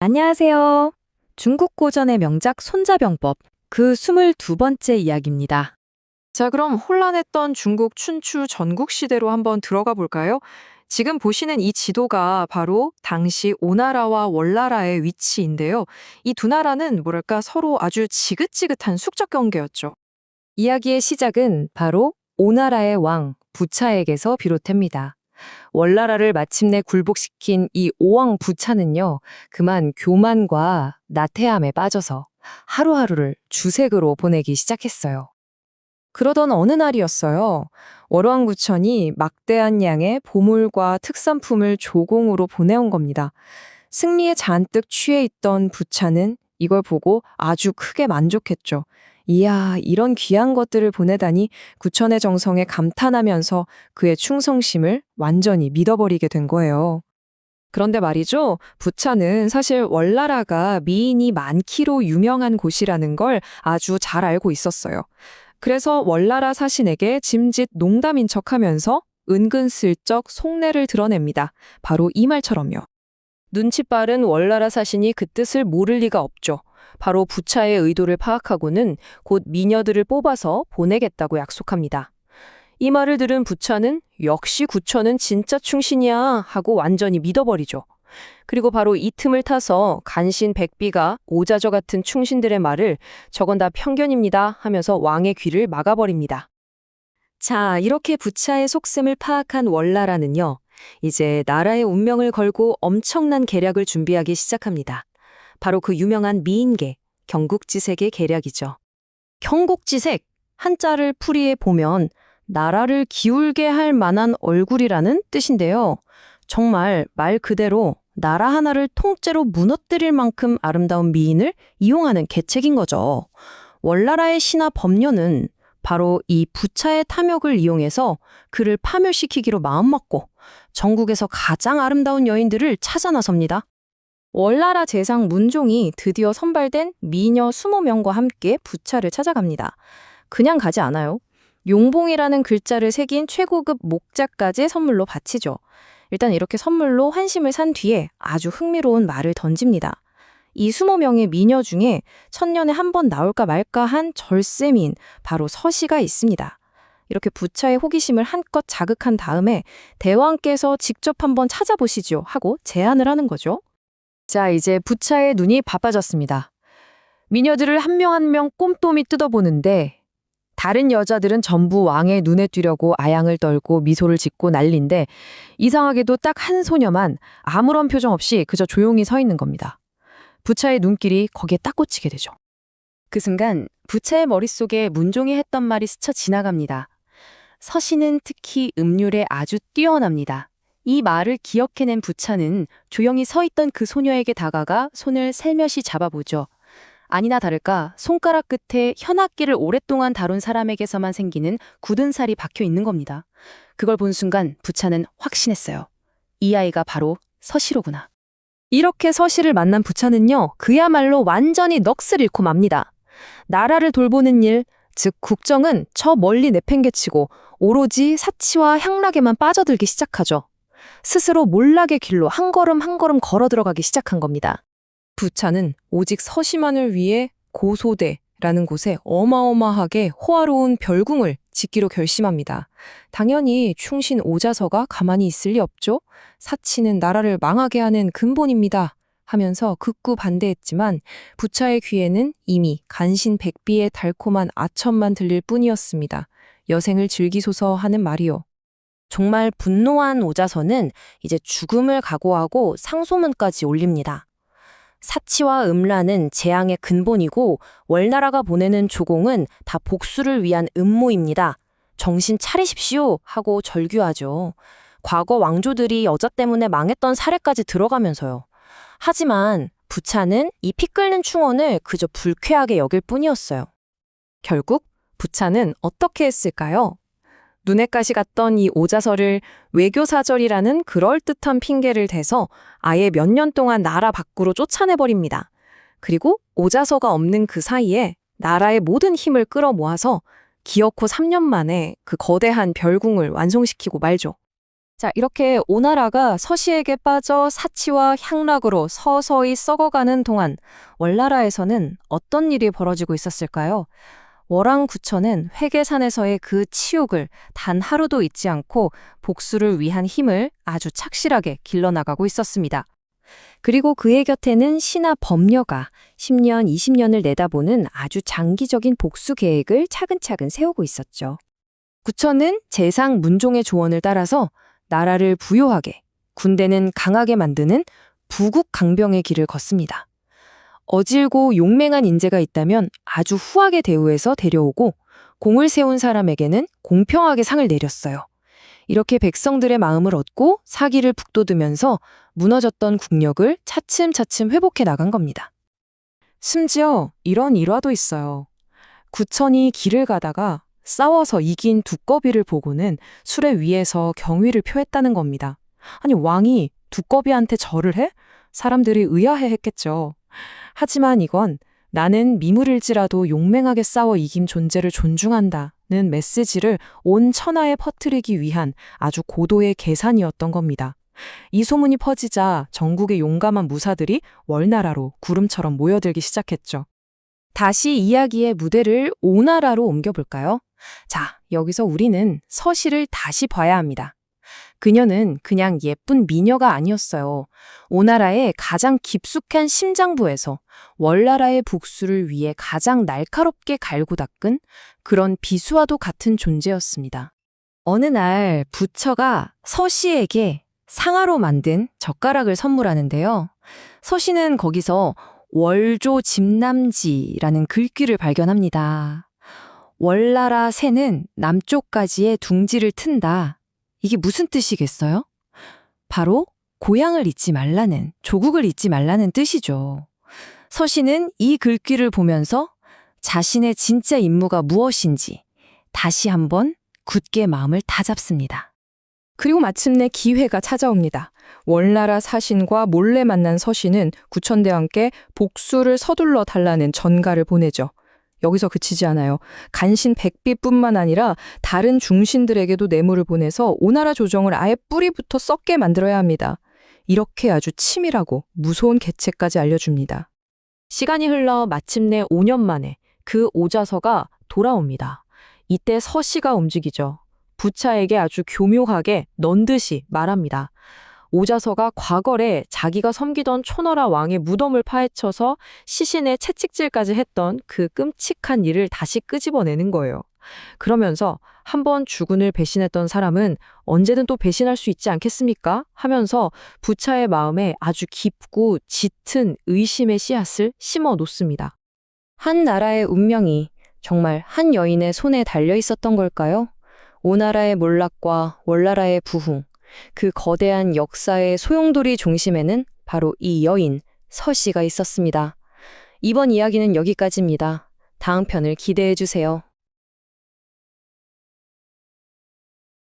안녕하세요. 중국 고전의 명작 손자병법 그 22번째 이야기입니다. 자, 그럼 혼란했던 중국 춘추 전국 시대로 한번 들어가 볼까요? 지금 보시는 이 지도가 바로 당시 오나라와 월나라의 위치인데요. 이 두 나라는 뭐랄까 서로 아주 지긋지긋한 숙적 관계였죠. 이야기의 시작은 바로 오나라의 왕 부차에게서 비롯됩니다. 월나라를 마침내 굴복시킨 이 오왕 부차는요, 그만 교만과 나태함에 빠져서 하루하루를 주색으로 보내기 시작했어요. 그러던 어느 날이었어요. 월왕구천이 막대한 양의 보물과 특산품을 조공으로 보내온 겁니다. 승리에 잔뜩 취해 있던 부차는 이걸 보고 아주 크게 만족했죠. 이야, 이런 귀한 것들을 보내다니 구천의 정성에 감탄하면서 그의 충성심을 완전히 믿어버리게 된 거예요. 그런데 말이죠. 부차는 사실 월나라가 미인이 많기로 유명한 곳이라는 걸 아주 잘 알고 있었어요. 그래서 월나라 사신에게 짐짓 농담인 척하면서 은근슬쩍 속내를 드러냅니다. 바로 이 말처럼요. 눈치 빠른 월나라 사신이 그 뜻을 모를 리가 없죠. 바로 부차의 의도를 파악하고는 곧 미녀들을 뽑아서 보내겠다고 약속합니다. 이 말을 들은 부차는 역시 구천은 진짜 충신이야 하고 완전히 믿어버리죠. 그리고 바로 이 틈을 타서 간신 백비가 오자저 같은 충신들의 말을 저건 다 편견입니다 하면서 왕의 귀를 막아버립니다. 자, 이렇게 부차의 속셈을 파악한 월나라는요, 이제 나라의 운명을 걸고 엄청난 계략을 준비하기 시작합니다. 바로 그 유명한 미인계, 경국지색의 계략이죠. 경국지색, 한자를 풀이해 보면 나라를 기울게 할 만한 얼굴이라는 뜻인데요. 정말 말 그대로 나라 하나를 통째로 무너뜨릴 만큼 아름다운 미인을 이용하는 계책인 거죠. 월나라의 신하 범녀는 바로 이 부차의 탐욕을 이용해서 그를 파멸시키기로 마음먹고 전국에서 가장 아름다운 여인들을 찾아 나섭니다. 월나라 재상 문종이 드디어 선발된 미녀 20명과 함께 부차를 찾아갑니다. 그냥 가지 않아요. 용봉이라는 글자를 새긴 최고급 목자까지 선물로 바치죠. 일단 이렇게 선물로 환심을 산 뒤에 아주 흥미로운 말을 던집니다. 이 20명의 미녀 중에 천년에 한 번 나올까 말까 한 절세미인 바로 서시가 있습니다. 이렇게 부차의 호기심을 한껏 자극한 다음에 대왕께서 직접 한번 찾아보시죠 하고 제안을 하는 거죠. 자, 이제 부차의 눈이 바빠졌습니다. 미녀들을 한 명 한 명 꼼꼼히 뜯어보는데 다른 여자들은 전부 왕의 눈에 띄려고 아양을 떨고 미소를 짓고 난리인데 이상하게도 딱 한 소녀만 아무런 표정 없이 그저 조용히 서 있는 겁니다. 부차의 눈길이 거기에 딱 꽂히게 되죠. 그 순간 부차의 머릿속에 문종이 했던 말이 스쳐 지나갑니다. 서씨는 특히 음률에 아주 뛰어납니다. 이 말을 기억해낸 부차는 조용히 서 있던 그 소녀에게 다가가 손을 살며시 잡아보죠. 아니나 다를까 손가락 끝에 현악기를 오랫동안 다룬 사람에게서만 생기는 굳은 살이 박혀 있는 겁니다. 그걸 본 순간 부차는 확신했어요. 이 아이가 바로 서시로구나. 이렇게 서시를 만난 부차는요, 그야말로 완전히 넋을 잃고 맙니다. 나라를 돌보는 일, 즉 국정은 저 멀리 내팽개치고 오로지 사치와 향락에만 빠져들기 시작하죠. 스스로 몰락의 길로 한 걸음 한 걸음 걸어 들어가기 시작한 겁니다. 부차는 오직 서시만을 위해 고소대라는 곳에 어마어마하게 호화로운 별궁을 짓기로 결심합니다. 당연히 충신 오자서가 가만히 있을 리 없죠. 사치는 나라를 망하게 하는 근본입니다. 하면서 극구 반대했지만 부차의 귀에는 이미 간신 백비의 달콤한 아첨만 들릴 뿐이었습니다. 여생을 즐기소서 하는 말이요. 정말 분노한 오자서는 이제 죽음을 각오하고 상소문까지 올립니다. 사치와 음란은 재앙의 근본이고 월나라가 보내는 조공은 다 복수를 위한 음모입니다. 정신 차리십시오 하고 절규하죠. 과거 왕조들이 여자 때문에 망했던 사례까지 들어가면서요. 하지만 부차는 이 피 끓는 충언을 그저 불쾌하게 여길 뿐이었어요. 결국 부차는 어떻게 했을까요? 눈에 가시 갔던 이 오자서를 외교사절이라는 그럴듯한 핑계를 대서 아예 몇 년 동안 나라 밖으로 쫓아내버립니다. 그리고 오자서가 없는 그 사이에 나라의 모든 힘을 끌어모아서 기어코 3년 만에 그 거대한 별궁을 완성시키고 말죠. 자, 이렇게 오나라가 서시에게 빠져 사치와 향락으로 서서히 썩어가는 동안 월나라에서는 어떤 일이 벌어지고 있었을까요? 월왕구천은 회계산에서의 그 치욕을 단 하루도 잊지 않고 복수를 위한 힘을 아주 착실하게 길러나가고 있었습니다. 그리고 그의 곁에는 신하 범녀가 10년, 20년을 내다보는 아주 장기적인 복수 계획을 차근차근 세우고 있었죠. 구천은 재상 문종의 조언을 따라서 나라를 부요하게, 군대는 강하게 만드는 부국 강병의 길을 걷습니다. 어질고 용맹한 인재가 있다면 아주 후하게 대우해서 데려오고 공을 세운 사람에게는 공평하게 상을 내렸어요. 이렇게 백성들의 마음을 얻고 사기를 북돋으면서 무너졌던 국력을 차츰차츰 회복해 나간 겁니다. 심지어 이런 일화도 있어요. 구천이 길을 가다가 싸워서 이긴 두꺼비를 보고는 수레 위에서 경의를 표했다는 겁니다. 아니, 왕이 두꺼비한테 절을 해? 사람들이 의아해했겠죠. 하지만 이건 나는 미물일지라도 용맹하게 싸워 이긴 존재를 존중한다는 메시지를 온 천하에 퍼뜨리기 위한 아주 고도의 계산이었던 겁니다. 이 소문이 퍼지자 전국의 용감한 무사들이 월나라로 구름처럼 모여들기 시작했죠. 다시 이야기의 무대를 오나라로 옮겨볼까요? 자, 여기서 우리는 서시를 다시 봐야 합니다. 그녀는 그냥 예쁜 미녀가 아니었어요. 오나라의 가장 깊숙한 심장부에서 월나라의 복수를 위해 가장 날카롭게 갈고 닦은 그런 비수와도 같은 존재였습니다. 어느 날 부처가 서시에게 상아로 만든 젓가락을 선물하는데요. 서시는 거기서 월조 집남지라는 글귀를 발견합니다. 월나라 새는 남쪽까지의 둥지를 튼다. 이게 무슨 뜻이겠어요? 바로 고향을 잊지 말라는, 조국을 잊지 말라는 뜻이죠. 서시는 이 글귀를 보면서 자신의 진짜 임무가 무엇인지 다시 한번 굳게 마음을 다잡습니다. 그리고 마침내 기회가 찾아옵니다. 월나라 사신과 몰래 만난 서시는 구천대왕께 복수를 서둘러 달라는 전가를 보내죠. 여기서 그치지 않아요. 간신 백비뿐만 아니라 다른 중신들에게도 뇌물을 보내서 오나라 조정을 아예 뿌리부터 썩게 만들어야 합니다. 이렇게 아주 치밀하고 무서운 계책까지 알려줍니다. 시간이 흘러 마침내 5년 만에 그 오자서가 돌아옵니다. 이때 서시가 움직이죠. 부차에게 아주 교묘하게 넌듯이 말합니다. 오자서가 과거에 자기가 섬기던 초너라 왕의 무덤을 파헤쳐서 시신의 채찍질까지 했던 그 끔찍한 일을 다시 끄집어내는 거예요. 그러면서 한번 주군을 배신했던 사람은 언제든 또 배신할 수 있지 않겠습니까? 하면서 부차의 마음에 아주 깊고 짙은 의심의 씨앗을 심어 놓습니다. 한 나라의 운명이 정말 한 여인의 손에 달려 있었던 걸까요? 오나라의 몰락과 월나라의 부흥, 그 거대한 역사의 소용돌이 중심에는 바로 이 여인, 서시가 있었습니다. 이번 이야기는 여기까지입니다. 다음 편을 기대해 주세요.